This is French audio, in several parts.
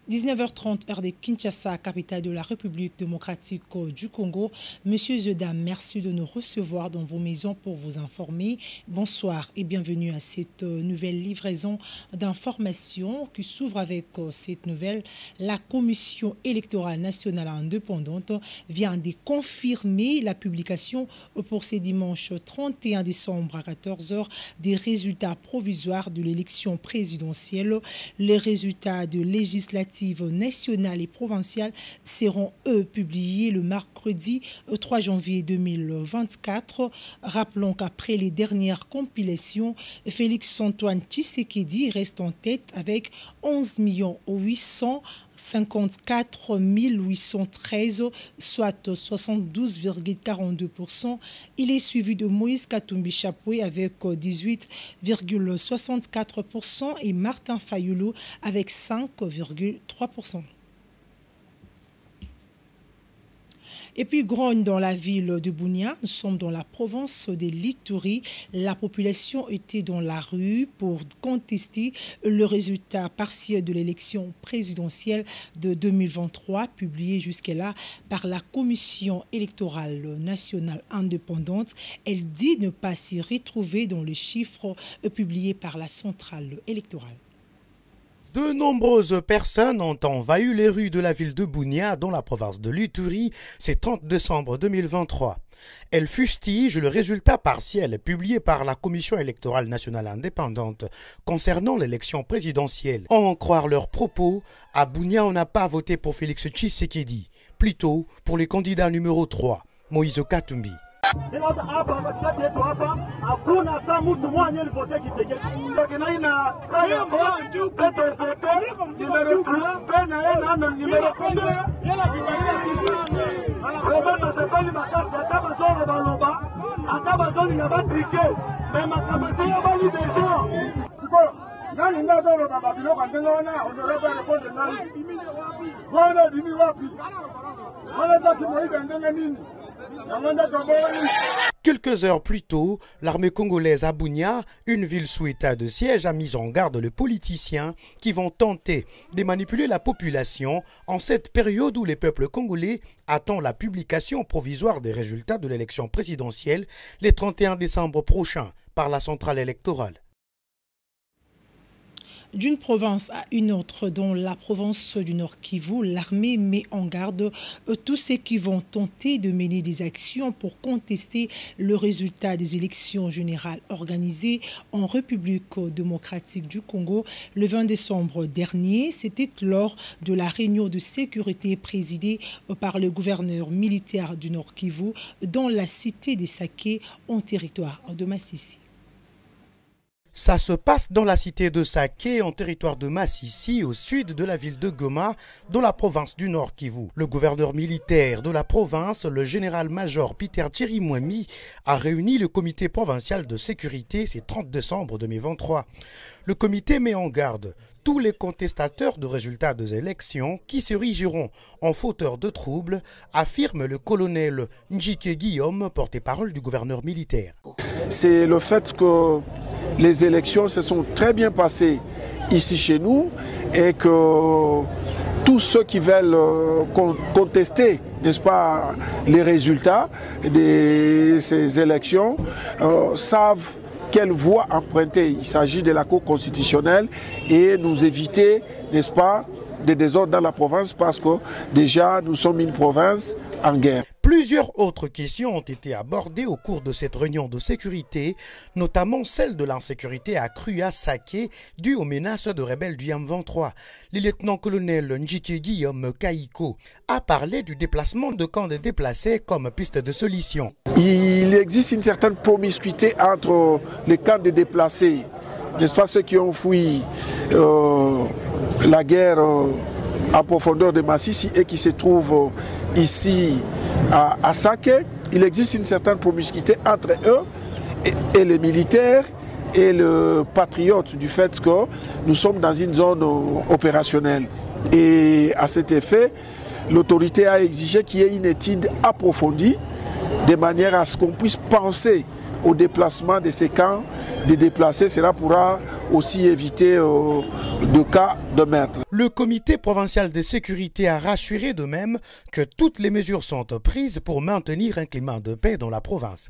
19h30, heure de Kinshasa, capitale de la République démocratique du Congo. Monsieur Zeda, merci de nous recevoir dans vos maisons pour vous informer. Bonsoir et bienvenue à cette nouvelle livraison d'informations qui s'ouvre avec cette nouvelle. La Commission électorale nationale indépendante vient de confirmer la publication pour ce dimanche 31 décembre à 14 h des résultats provisoires de l'élection présidentielle. Les résultats de législative nationales et provinciales seront, eux, publiés le mercredi 3 janvier 2024. Rappelons qu'après les dernières compilations, Félix-Antoine Tshisekedi reste en tête avec 11 854 813, soit 72,42%. Il est suivi de Moïse Katumbi Chapoué avec 18,64% et Martin Fayulu avec 5,3%. Et puis, grogne dans la ville de Bunia, nous sommes dans la province de l'Ituri. La population était dans la rue pour contester le résultat partiel de l'élection présidentielle de 2023, publié jusque-là par la Commission électorale nationale indépendante. Elle dit ne pas s'y retrouver dans les chiffres publiés par la centrale électorale. De nombreuses personnes ont envahi les rues de la ville de Bunia, dans la province de l'Ituri, ce 30 décembre 2023. Elles fustigent le résultat partiel publié par la Commission électorale nationale indépendante concernant l'élection présidentielle. En croire leurs propos, à Bunia, on n'a pas voté pour Félix Tshisekedi, plutôt pour le candidat numéro 3, Moïse Katumbi. Quelques heures plus tôt, l'armée congolaise à Bunia, une ville sous état de siège, a mis en garde les politiciens qui vont tenter de manipuler la population en cette période où les peuples congolais attendent la publication provisoire des résultats de l'élection présidentielle le 31 décembre prochain par la centrale électorale. D'une province à une autre, dans la province du Nord Kivu, l'armée met en garde tous ceux qui vont tenter de mener des actions pour contester le résultat des élections générales organisées en République démocratique du Congo le 20 décembre dernier. C'était lors de la réunion de sécurité présidée par le gouverneur militaire du Nord Kivu dans la cité des Saké, en territoire de Massissi. Ça se passe dans la cité de Saké, en territoire de Massissi, au sud de la ville de Goma, dans la province du Nord Kivu. Le gouverneur militaire de la province, le général-major Peter Chirimwami, a réuni le comité provincial de sécurité ce 30 décembre 2023. Le comité met en garde tous les contestateurs de résultats des élections qui se rigiront en fauteurs de troubles, affirme le colonel Njike Guillaume, porte-parole du gouverneur militaire. C'est le fait que les élections se sont très bien passées ici chez nous et que tous ceux qui veulent contester, n'est-ce pas, les résultats de ces élections savent quelle voie emprunter. Il s'agit de la Cour constitutionnelle et nous éviter, n'est-ce pas, des désordres dans la province parce que déjà nous sommes une province en guerre. Plusieurs autres questions ont été abordées au cours de cette réunion de sécurité, notamment celle de l'insécurité accrue à Saké due aux menaces de rebelles du M23. Le lieutenant-colonel Njike Guillaume Kaiko a parlé du déplacement de camps de déplacés comme piste de solution. Il existe une certaine promiscuité entre les camps de déplacés, n'est-ce pas, ceux qui ont fui la guerre en profondeur de Massissi et qui se trouvent ici à Saké. Il existe une certaine promiscuité entre eux et les militaires et le patriote du fait que nous sommes dans une zone opérationnelle. Et à cet effet, l'autorité a exigé qu'il y ait une étude approfondie de manière à ce qu'on puisse penser au déplacement de ces camps de déplacés. Cela pourra aussi éviter de cas de meurtre. Le comité provincial de sécurité a rassuré de même que toutes les mesures sont prises pour maintenir un climat de paix dans la province.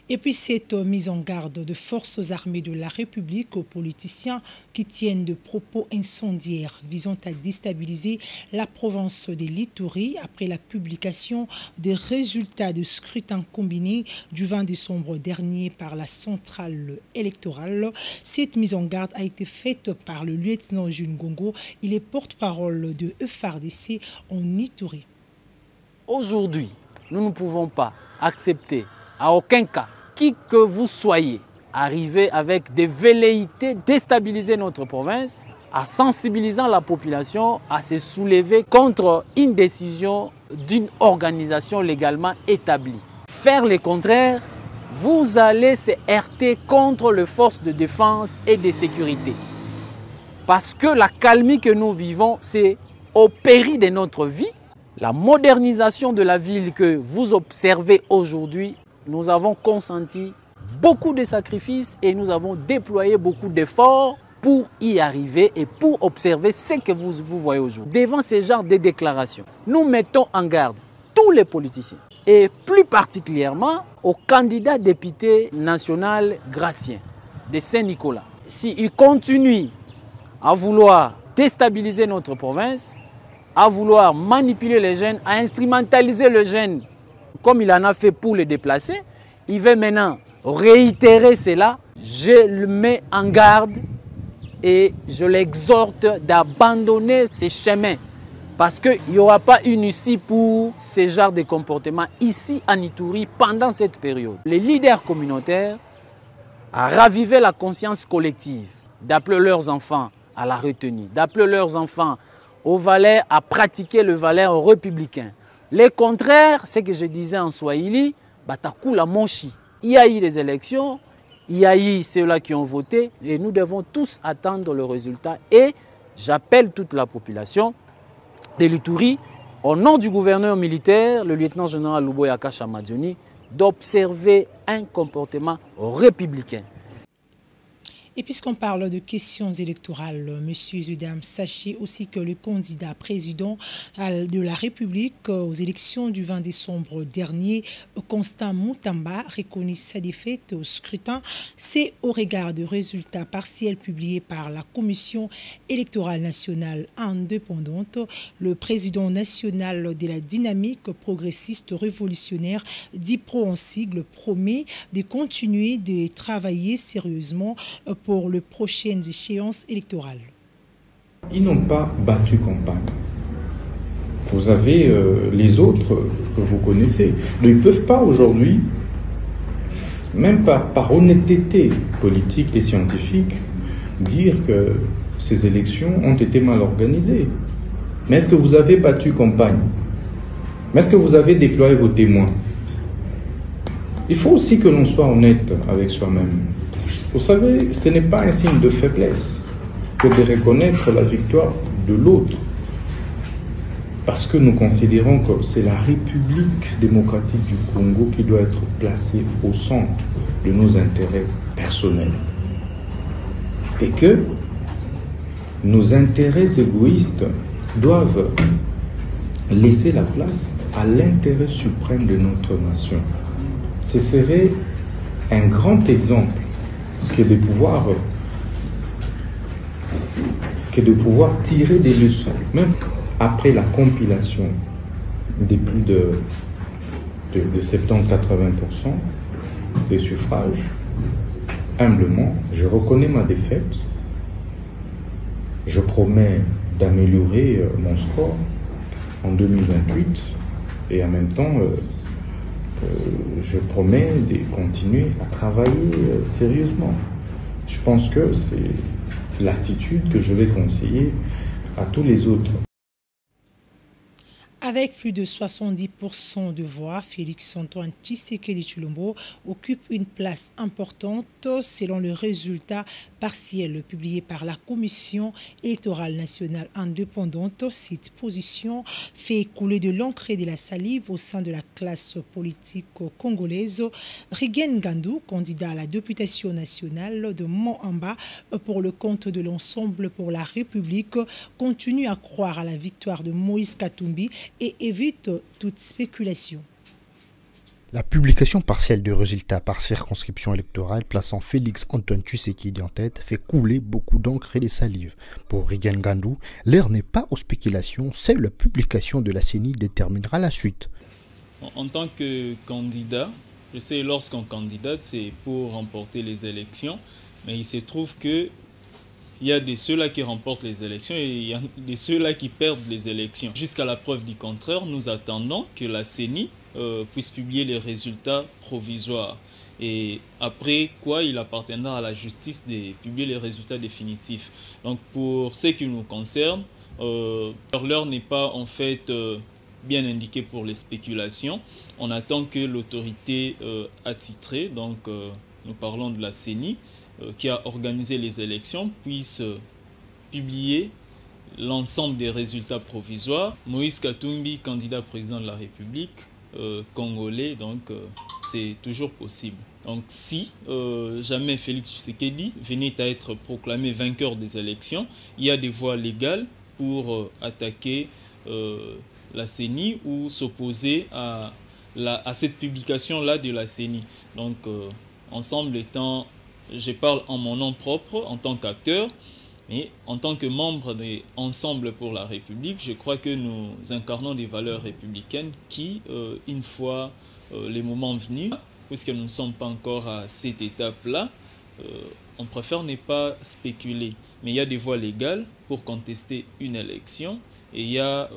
Et puis cette mise en garde de forces armées de la République aux politiciens qui tiennent de propos incendiaires visant à déstabiliser la province de l'Ituri après la publication des résultats de scrutin combiné du 20 décembre dernier par la centrale électorale. Cette mise en garde a été faite par le lieutenant Jules Ngongo. Il est porte-parole de FARDC en Ituri. Aujourd'hui, nous ne pouvons pas accepter à aucun cas, qui que vous soyez, arriver avec des velléités déstabiliser notre province, en sensibilisant la population à se soulever contre une décision d'une organisation légalement établie. Faire le contraire, vous allez se heurter contre les forces de défense et de sécurité. Parce que la calmie que nous vivons, c'est au péril de notre vie. La modernisation de la ville que vous observez aujourd'hui, nous avons consenti beaucoup de sacrifices et nous avons déployé beaucoup d'efforts pour y arriver et pour observer ce que vous voyez aujourd'hui. Devant ce genre de déclarations, nous mettons en garde tous les politiciens et plus particulièrement au candidat député national Gracien de Saint-Nicolas. S'il continue à vouloir déstabiliser notre province, à vouloir manipuler les jeunes, à instrumentaliser les jeunes comme il en a fait pour les déplacer, il veut maintenant réitérer cela. Je le mets en garde et je l'exhorte d'abandonner ces chemins parce qu'il n'y aura pas une issue pour ce genre de comportement ici en Ituri pendant cette période. Les leaders communautaires ont ravivé la conscience collective d'appeler leurs enfants à la retenue, d'appeler leurs enfants aux valeurs, à pratiquer le valeur républicain. Le contraire, c'est que je disais en Swahili, Batakula Monchi. Il y a eu des élections, il y a eu ceux-là qui ont voté et nous devons tous attendre le résultat. Et j'appelle toute la population de l'Ituri, au nom du gouverneur militaire, le lieutenant-général Luboyaka Chamadioni, d'observer un comportement républicain. Et puisqu'on parle de questions électorales, Monsieur Zudam, sachez aussi que le candidat président de la République aux élections du 20 décembre dernier, Constant Moutamba, reconnaît sa défaite au scrutin. C'est au regard des résultats partiels publiés par la Commission électorale nationale indépendante. Le président national de la dynamique progressiste révolutionnaire, DIPRO en sigle, promet de continuer de travailler sérieusement pour les prochaines échéances électorales. Ils n'ont pas battu campagne. Vous avez les autres que vous connaissez. Ils ne peuvent pas aujourd'hui, même par honnêteté politique et scientifique, dire que ces élections ont été mal organisées. Mais est-ce que vous avez battu campagne? Mais est-ce que vous avez déployé vos témoins? Il faut aussi que l'on soit honnête avec soi-même. Vous savez, ce n'est pas un signe de faiblesse que de reconnaître la victoire de l'autre. Parce que nous considérons que c'est la République démocratique du Congo qui doit être placée au centre de nos intérêts personnels. Et que nos intérêts égoïstes doivent laisser la place à l'intérêt suprême de notre nation. Ce serait un grand exemple que de pouvoir tirer des leçons, même après la compilation des plus de 70-80% des suffrages. Humblement, je reconnais ma défaite, je promets d'améliorer mon score en 2028 et en même temps je promets de continuer à travailler sérieusement. Je pense que c'est l'attitude que je vais conseiller à tous les autres. Avec plus de 70% de voix, Félix-Antoine Tshisekedi Tshilombo occupe une place importante selon le résultat partiel publié par la Commission électorale nationale indépendante. Cette position fait couler de l'encre et de la salive au sein de la classe politique congolaise. Riguen Ngandou, candidat à la députation nationale de Mont-Amba pour le compte de l'Ensemble pour la République, continue à croire à la victoire de Moïse Katumbi et évite toute spéculation. La publication partielle de résultats par circonscription électorale plaçant Félix-Antoine Tshisekedi en tête fait couler beaucoup d'encre et de salive. Pour Riguen Ngandou, l'heure n'est pas aux spéculations, seule la publication de la CENI déterminera la suite. En tant que candidat, je sais lorsqu'on candidate, c'est pour remporter les élections, mais il se trouve que il y a de ceux-là qui remportent les élections et il y a de ceux-là qui perdent les élections. Jusqu'à la preuve du contraire, nous attendons que la CENI puisse publier les résultats provisoires. Et après quoi, il appartiendra à la justice de publier les résultats définitifs. Donc pour ce qui nous concerne, l'heure n'est pas en fait bien indiquée pour les spéculations. On attend que l'autorité attitrée, donc nous parlons de la CENI, qui a organisé les élections, puisse publier l'ensemble des résultats provisoires. Moïse Katumbi, candidat président de la République congolais, donc c'est toujours possible. Donc si jamais Félix Tshisekedi venait à être proclamé vainqueur des élections, il y a des voies légales pour attaquer la CENI ou s'opposer à cette publication-là de la CENI. Donc ensemble étant... Je parle en mon nom propre, en tant qu'acteur, mais en tant que membre de Ensemble pour la République, je crois que nous incarnons des valeurs républicaines qui, une fois les moments venus, puisque nous ne sommes pas encore à cette étape-là, on préfère ne pas spéculer. Mais il y a des voies légales pour contester une élection et il y a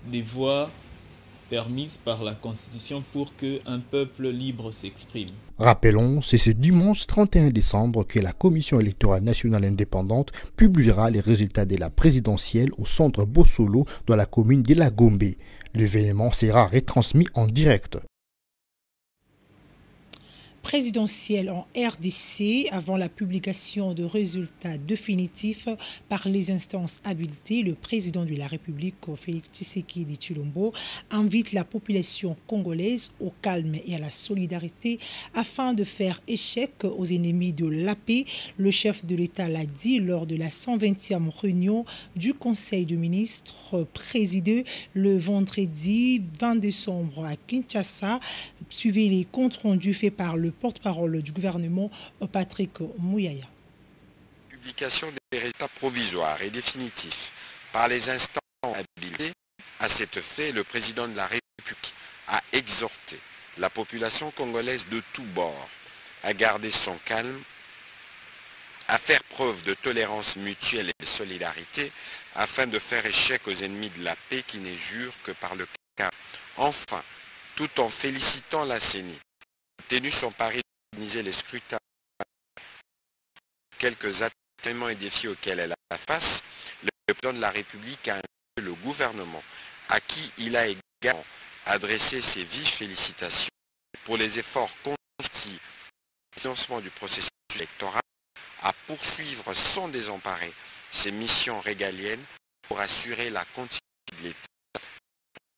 des voies permises par la Constitution pour qu'un peuple libre s'exprime. Rappelons, c'est ce dimanche 31 décembre que la Commission électorale nationale indépendante publiera les résultats de la présidentielle au centre Bossolo dans la commune de la Gombe. L'événement sera retransmis en direct. Présidentielle en RDC avant la publication de résultats définitifs par les instances habilitées, le président de la République, Félix Tshisekedi Tshilombo, invite la population congolaise au calme et à la solidarité afin de faire échec aux ennemis de la paix. Le chef de l'État l'a dit lors de la 120e réunion du Conseil des ministres présidé le vendredi 20 décembre à Kinshasa. Suivez les comptes rendus faits par le porte-parole du gouvernement, Patrick Mouyaya. Publication des résultats provisoires et définitifs par les instances habilitées. À cet fait, le président de la République a exhorté la population congolaise de tous bords à garder son calme, à faire preuve de tolérance mutuelle et de solidarité afin de faire échec aux ennemis de la paix qui ne jurent que par le calme. Enfin, tout en félicitant la CENI, tenu son pari d'organiser les scrutins, quelques atténuements et défis auxquels elle a face, le président de la République a invité le gouvernement, à qui il a également adressé ses vives félicitations pour les efforts consentis au financement du processus électoral, à poursuivre sans désemparer ses missions régaliennes pour assurer la continuité de l'État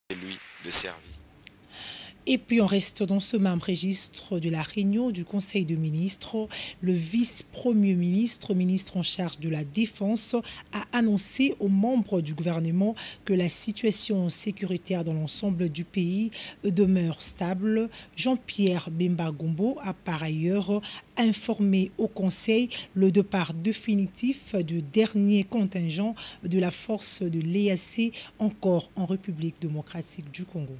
et lui de service. Et puis on reste dans ce même registre de la réunion du Conseil des ministres. Le vice-premier ministre, ministre en charge de la Défense, a annoncé aux membres du gouvernement que la situation sécuritaire dans l'ensemble du pays demeure stable. Jean-Pierre Bemba Gombo a par ailleurs informé au Conseil le départ définitif du dernier contingent de la force de l'EAC encore en République démocratique du Congo.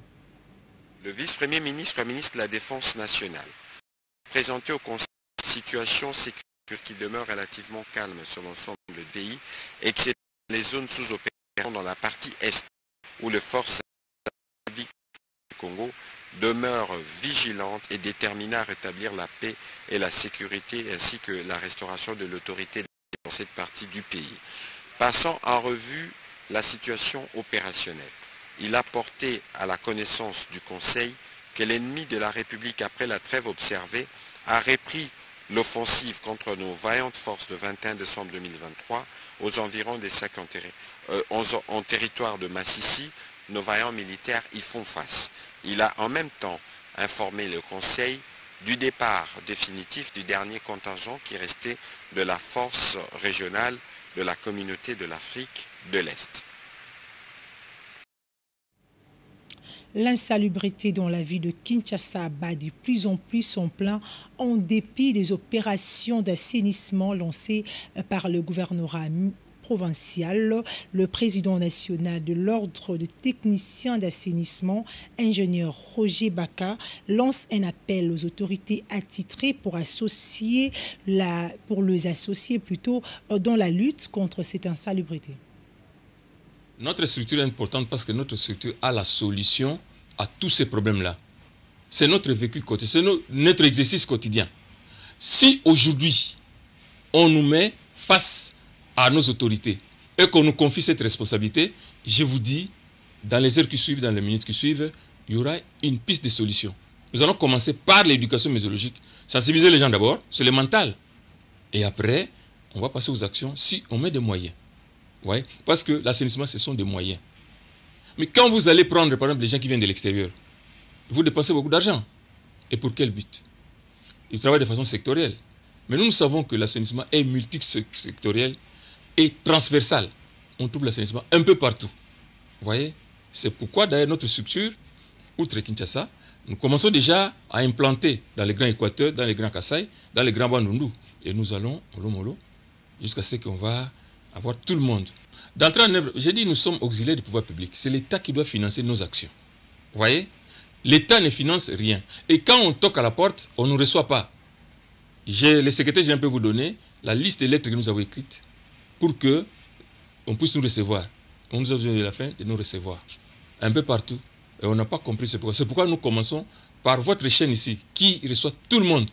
Le vice-premier ministre, ministre de la Défense nationale, présenté au Conseil une situation sécuritaire qui demeure relativement calme sur l'ensemble du pays, excepté les zones sous-opérations dans la partie est, où les forces du Congo demeurent vigilantes et déterminées à rétablir la paix et la sécurité, ainsi que la restauration de l'autorité dans cette partie du pays. Passons en revue la situation opérationnelle. il a porté à la connaissance du Conseil que l'ennemi de la République, après la trêve observée, a repris l'offensive contre nos vaillantes forces le 21 décembre 2023 aux environs des sacs en territoire de Massissi. Nos vaillants militaires y font face. Il a en même temps informé le Conseil du départ définitif du dernier contingent qui restait de la force régionale de la communauté de l'Afrique de l'Est. L'insalubrité dans la ville de Kinshasa bat de plus en plus son plein en dépit des opérations d'assainissement lancées par le gouvernorat provincial. Le président national de l'ordre de techniciens d'assainissement, ingénieur Roger Baka, lance un appel aux autorités attitrées pour les associer dans la lutte contre cette insalubrité. Notre structure est importante parce que notre structure a la solution à tous ces problèmes-là. C'est notre vécu quotidien, c'est notre exercice quotidien. Si aujourd'hui, on nous met face à nos autorités et qu'on nous confie cette responsabilité, je vous dis, dans les heures qui suivent, dans les minutes qui suivent, il y aura une piste de solution. Nous allons commencer par l'éducation météorologique, sensibiliser les gens d'abord sur le mental. Et après, on va passer aux actions si on met des moyens. Ouais, parce que l'assainissement, ce sont des moyens. Mais quand vous allez prendre, par exemple, les gens qui viennent de l'extérieur, vous dépensez beaucoup d'argent. Et pour quel but? Ils travaillent de façon sectorielle. Mais nous savons que l'assainissement est multisectoriel et transversal. On trouve l'assainissement un peu partout. Vous voyez? C'est pourquoi, d'ailleurs, notre structure, outre Kinshasa, nous commençons déjà à implanter dans les grands Équateurs, dans les grands Kasaï, dans les grands Bandundu. Et nous allons, mollo, jusqu'à ce qu'on va avoir tout le monde. D'entrer en œuvre, j'ai dit nous sommes auxiliaires du pouvoir public. C'est l'État qui doit financer nos actions. Vous voyez? L'État ne finance rien. Et quand on toque à la porte, on ne nous reçoit pas. Le secrétaire, j'ai un peu vous donner la liste des lettres que nous avons écrites pour qu'on puisse nous recevoir. On nous a besoin de la fin de nous recevoir. Un peu partout. Et on n'a pas compris ce pourquoi. C'est pourquoi nous commençons par votre chaîne ici, qui reçoit tout le monde,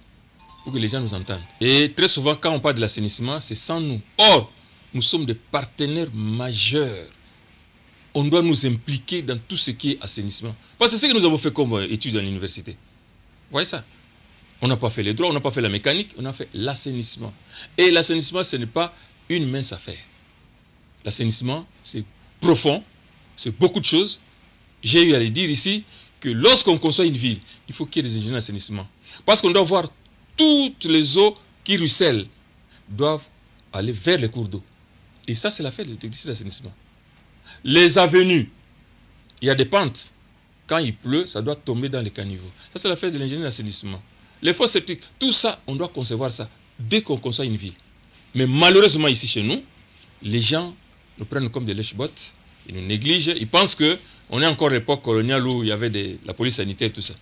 pour que les gens nous entendent. Et très souvent, quand on parle de l'assainissement, c'est sans nous. Or, nous sommes des partenaires majeurs. On doit nous impliquer dans tout ce qui est assainissement. Parce que c'est ce que nous avons fait comme études à l'université. Vous voyez ça? On n'a pas fait les droits, on n'a pas fait la mécanique, on a fait l'assainissement. Et l'assainissement, ce n'est pas une mince affaire. L'assainissement, c'est profond, c'est beaucoup de choses. J'ai eu à le dire ici que lorsqu'on conçoit une ville, il faut qu'il y ait des ingénieurs d'assainissement. Parce qu'on doit voir toutes les eaux qui ruissellent doivent aller vers les cours d'eau. Et ça, c'est l'affaire des techniciens d'assainissement. Les avenues, il y a des pentes. Quand il pleut, ça doit tomber dans les caniveaux. Ça, c'est l'affaire de l'ingénieur d'assainissement. Les fosses septiques, tout ça, on doit concevoir ça dès qu'on conçoit une ville. Mais malheureusement, ici chez nous, les gens nous prennent comme des lèche-bottes, ils nous négligent, ils pensent qu'on est encore à l'époque coloniale où il y avait la police sanitaire et tout ça.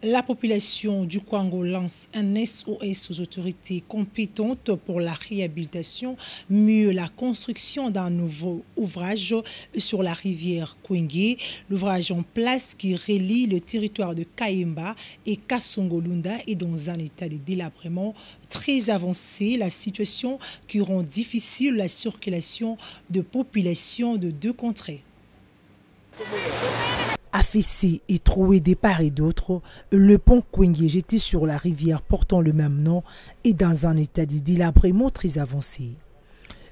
La population du Congo lance un SOS aux autorités compétentes pour la réhabilitation, mieux la construction d'un nouveau ouvrage sur la rivière Kwenge. L'ouvrage en place qui relie le territoire de Kayemba et Kasongo-Lunda est dans un état de délabrement très avancé. La situation qui rend difficile la circulation de population de deux contrées. Affaissé et troué de part et d'autre, le pont Kwenge jeté sur la rivière portant le même nom est dans un état de délabrement très avancé.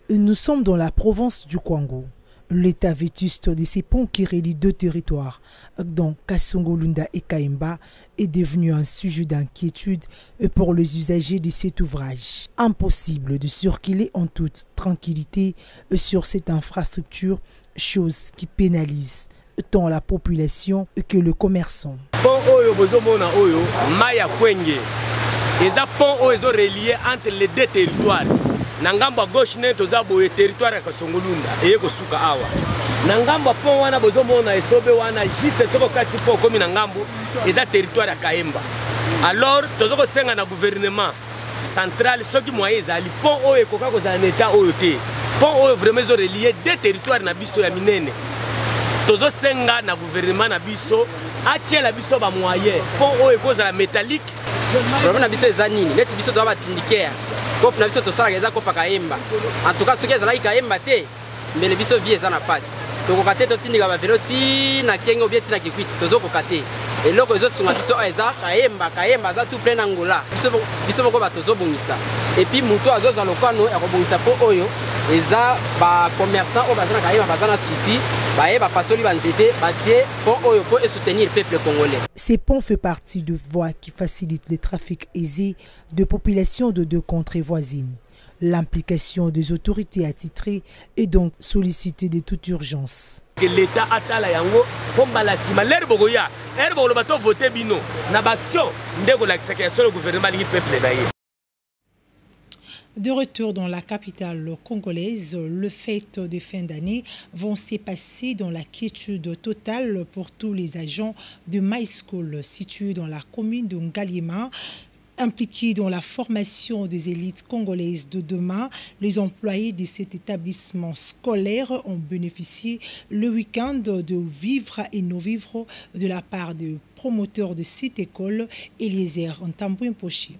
Nous sommes dans la province du Congo. L'état vétuste de ces ponts qui relient deux territoires, dont Kasongo-Lunda et Kayemba, est devenu un sujet d'inquiétude pour les usagers de cet ouvrage. Impossible de circuler en toute tranquillité sur cette infrastructure, chose qui pénalise tant la population que le commerçant. Pont oyo bozomona oyo Maya Kwenge. Eza pont oyo ezo relié entre les deux territoires. Na ngambo à gauche ne toza boye territoire ya Kasongo-Lunda eye kosuka awa. Na ngambo pont wana bozomona esobe wana juste soko kati pont komi na ngambo eza territoire ya Kayemba. Alors tozo ko senga na gouvernement central soki moyen ezali pont oyo ekoka kozala na état oyo te. Pont oyo vraiment ezo relié deux territoires na biso ya minene. Tozo senga na gouvernement na biso atie la biso ba moyen pont oyo kozala métallique. Problème na biso eza nini? Net biso doit batindikea. Kope na biso tosala eza kopa Kayemba. En tout cas soki ezala Kayemba te, mais le biso vie eza na passe. tokoka te totindika bavelo tina kenge obie tina kikwiti tozokoka te eloko ezosunga biso eza kayemba aza tout plein angola biso moko bato tozobongisa epuis moto azozwa lokano ya kobongisa mpo oyo eza bacommerçant oyo baza na kayemba baza na susi bayeba pasoli banzete batie mpo oyo mpo esoutenir le peuple congolais. Ces ponts font partie de voies qui facilitent les trafics aisés de populations de deux contrées voisines. L'implication des autorités attitrées est donc sollicitée de toute urgence. L'État atala yango kombala sima l'air bogoya l'air bogolo bato voter bino na action ndeko la le gouvernement li peuple na ye. De retour dans la capitale congolaise, les fêtes de fin d'année vont se passer dans la quiétude totale pour tous les agents de My School situés dans la commune de Ngaliema. Impliqués dans la formation des élites congolaises de demain, les employés de cet établissement scolaire ont bénéficié le week-end de vivres et non-vivres de la part du promoteur de cette école, Eliezer Ntambouimpoché.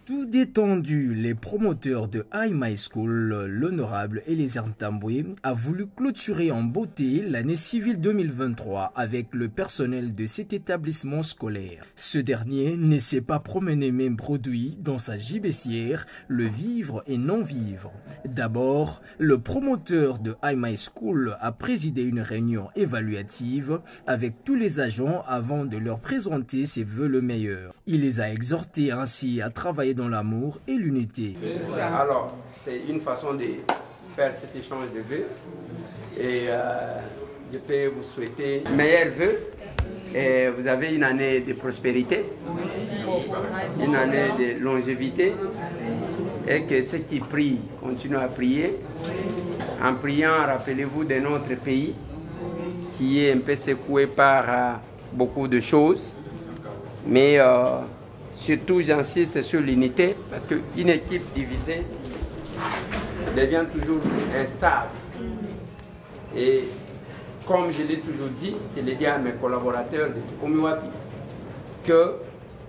Tout détendu, les promoteurs de High My School, l'honorable Eliezer Ntamboué, a voulu clôturer en beauté l'année civile 2023 avec le personnel de cet établissement scolaire. Ce dernier ne s'est pas promené même produit dans sa gibecière, le vivre et non-vivre. D'abord, le promoteur de High My School a présidé une réunion évaluative avec tous les agents avant de leur présenter ses vœux le meilleur. Il les a exhortés ainsi à travailler dans l'amour et l'unité. Alors, c'est une façon de faire cet échange de vœux et je peux vous souhaiter meilleurs vœux. Et vous avez une année de prospérité, une année de longévité et que ceux qui prient continuent à prier. En priant, rappelez-vous de notre pays qui est un peu secoué par beaucoup de choses, mais surtout, j'insiste sur l'unité parce qu'une équipe divisée devient toujours instable. Et comme je l'ai toujours dit, je l'ai dit à mes collaborateurs de Tukumiwapi, que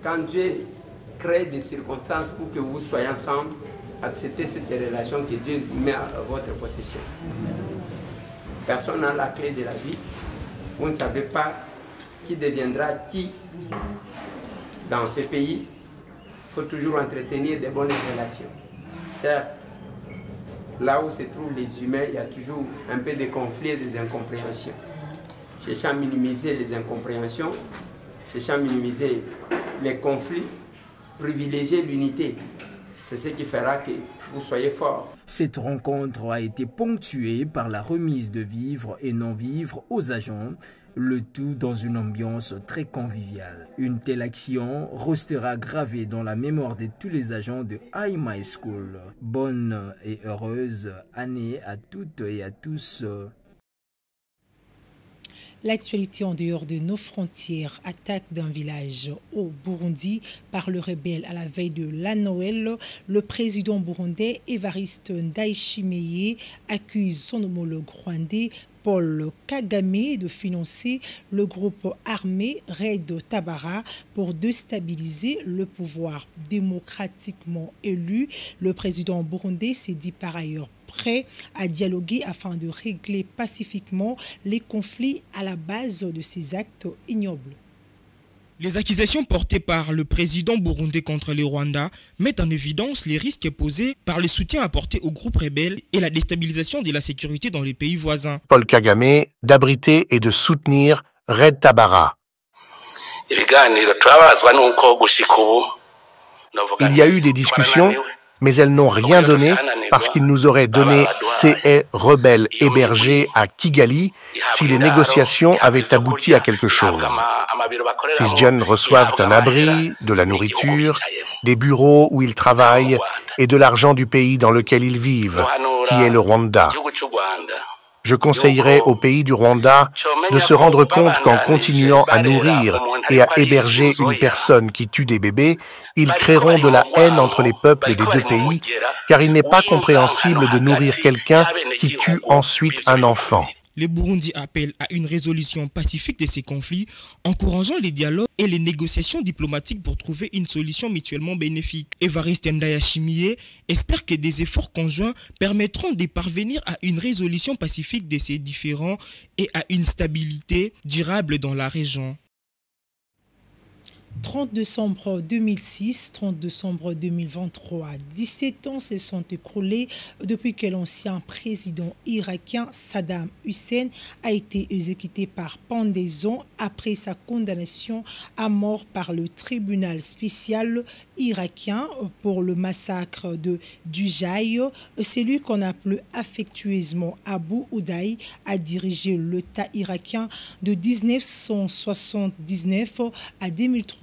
quand Dieu crée des circonstances pour que vous soyez ensemble, acceptez cette relation que Dieu met à votre possession. Personne n'a la clé de la vie. Vous ne savez pas qui deviendra qui. Dans ce pays, il faut toujours entretenir des bonnes relations. Certes, là où se trouvent les humains, il y a toujours un peu de conflits et des incompréhensions. Cherchant à minimiser les incompréhensions, cherchant à minimiser les conflits, privilégier l'unité. C'est ce qui fera que vous soyez forts. Cette rencontre a été ponctuée par la remise de vivres et non-vivres aux agents, le tout dans une ambiance très conviviale. Une telle action restera gravée dans la mémoire de tous les agents de High My School. Bonne et heureuse année à toutes et à tous. L'actualité en dehors de nos frontières, attaque d'un village au Burundi par le rebelle à la veille de la Noël. Le président burundais Evariste Ndayishimiye accuse son homologue rwandais Paul Kagame de financer le groupe armé Red Tabara pour déstabiliser le pouvoir démocratiquement élu. Le président burundais s'est dit par ailleurs prêt à dialoguer afin de régler pacifiquement les conflits à la base de ces actes ignobles. Les accusations portées par le président burundais contre le Rwanda mettent en évidence les risques posés par le soutien apporté aux groupes rebelles et la déstabilisation de la sécurité dans les pays voisins. Paul Kagame d'abriter et de soutenir Red Tabara. Il y a eu des discussions, mais elles n'ont rien donné parce qu'ils nous auraient donné ces rebelles hébergés à Kigali si les négociations avaient abouti à quelque chose. Ces jeunes reçoivent un abri, de la nourriture, des bureaux où ils travaillent et de l'argent du pays dans lequel ils vivent, qui est le Rwanda. Je conseillerais au pays du Rwanda de se rendre compte qu'en continuant à nourrir et à héberger une personne qui tue des bébés, ils créeront de la haine entre les peuples des deux pays, car il n'est pas compréhensible de nourrir quelqu'un qui tue ensuite un enfant. Le Burundi appelle à une résolution pacifique de ces conflits, encourageant les dialogues et les négociations diplomatiques pour trouver une solution mutuellement bénéfique. Évariste Ndayachimiye espère que des efforts conjoints permettront de parvenir à une résolution pacifique de ces différends et à une stabilité durable dans la région. 30 décembre 2006, 30 décembre 2023, 17 ans se sont écoulés depuis que l'ancien président irakien Saddam Hussein a été exécuté par pendaison après sa condamnation à mort par le tribunal spécial irakien pour le massacre de Dujaï. Celui qu'on appelle affectueusement Abu Udaï a dirigé l'État irakien de 1979 à 2003.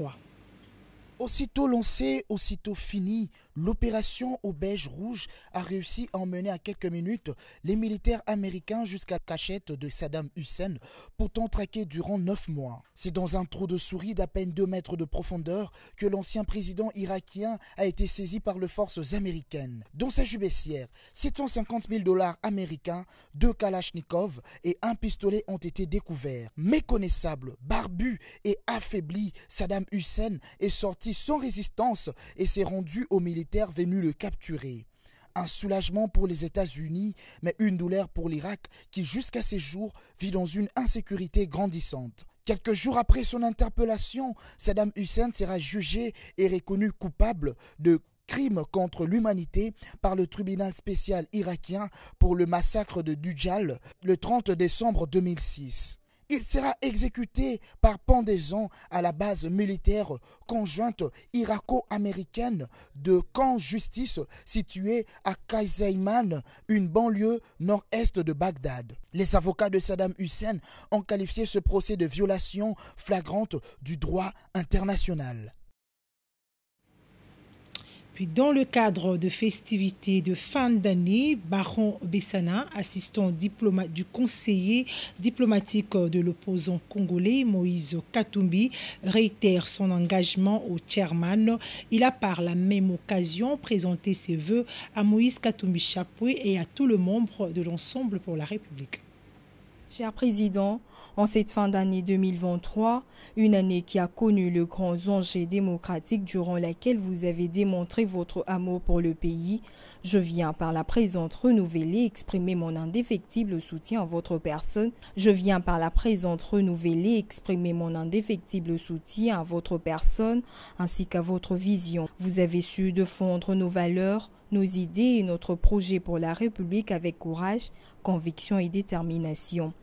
Aussitôt lancé, aussitôt fini, l'opération au beige rouge a réussi à emmener à quelques minutes les militaires américains jusqu'à la cachette de Saddam Hussein, pourtant traqué durant 9 mois. C'est dans un trou de souris d'à peine 2 mètres de profondeur que l'ancien président irakien a été saisi par les forces américaines. Dans sa jubbessière, 750 000 $ américains, 2 Kalachnikov et un pistolet ont été découverts. Méconnaissable, barbu et affaibli, Saddam Hussein est sorti sans résistance et s'est rendu aux militaires venus le capturer. Un soulagement pour les États-Unis, mais une douleur pour l'Irak qui jusqu'à ces jours vit dans une insécurité grandissante. Quelques jours après son interpellation, Saddam Hussein sera jugé et reconnu coupable de crimes contre l'humanité par le tribunal spécial irakien pour le massacre de Dujal le 30 décembre 2006. Il sera exécuté par pendaison à la base militaire conjointe irako-américaine de Camp Justice située à Kaizaiman, une banlieue nord-est de Bagdad. Les avocats de Saddam Hussein ont qualifié ce procès de violation flagrante du droit international. Puis dans le cadre de festivités de fin d'année, Baron Bessana, assistant du conseiller diplomatique de l'opposant congolais Moïse Katumbi, réitère son engagement au chairman. Il a par la même occasion présenté ses vœux à Moïse Katumbi Chapwe et à tous les membres de l'Ensemble pour la République. Cher Président, en cette fin d'année 2023, une année qui a connu le grand enjeu démocratique durant laquelle vous avez démontré votre amour pour le pays, je viens par la présente renouvelée exprimer mon indéfectible soutien à votre personne. Je viens par la présente renouvelée exprimer mon indéfectible soutien à votre personne ainsi qu'à votre vision. Vous avez su défendre nos valeurs, nos idées et notre projet pour la République avec courage, conviction et détermination.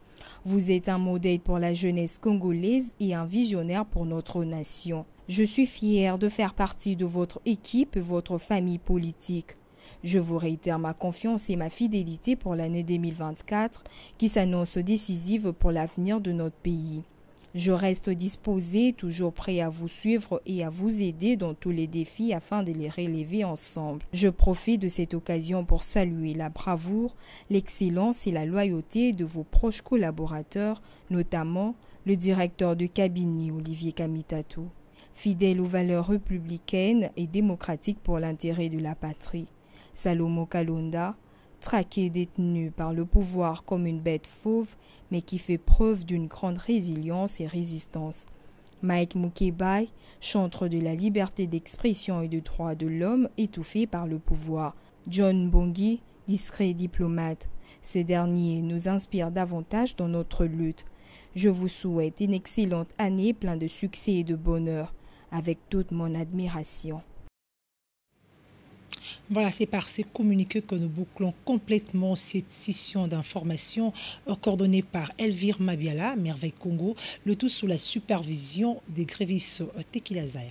Vous êtes un modèle pour la jeunesse congolaise et un visionnaire pour notre nation. Je suis fier de faire partie de votre équipe et votre famille politique. Je vous réitère ma confiance et ma fidélité pour l'année 2024 qui s'annonce décisive pour l'avenir de notre pays. Je reste disposé, toujours prêt à vous suivre et à vous aider dans tous les défis afin de les relever ensemble. Je profite de cette occasion pour saluer la bravoure, l'excellence et la loyauté de vos proches collaborateurs, notamment le directeur de cabinet Olivier Kamitatou, fidèle aux valeurs républicaines et démocratiques pour l'intérêt de la patrie. Salomo Kalonda, traqué et détenu par le pouvoir comme une bête fauve, mais qui fait preuve d'une grande résilience et résistance. Mike Mukebai, chantre de la liberté d'expression et des droits de l'homme, étouffé par le pouvoir. John Bongi, discret diplomate. Ces derniers nous inspirent davantage dans notre lutte. Je vous souhaite une excellente année pleine de succès et de bonheur, avec toute mon admiration. Voilà, c'est par ces communiqués que nous bouclons complètement cette session d'information coordonnée par Elvire Mabiala, Merveille Congo, le tout sous la supervision des grévistes Tekila Zaya.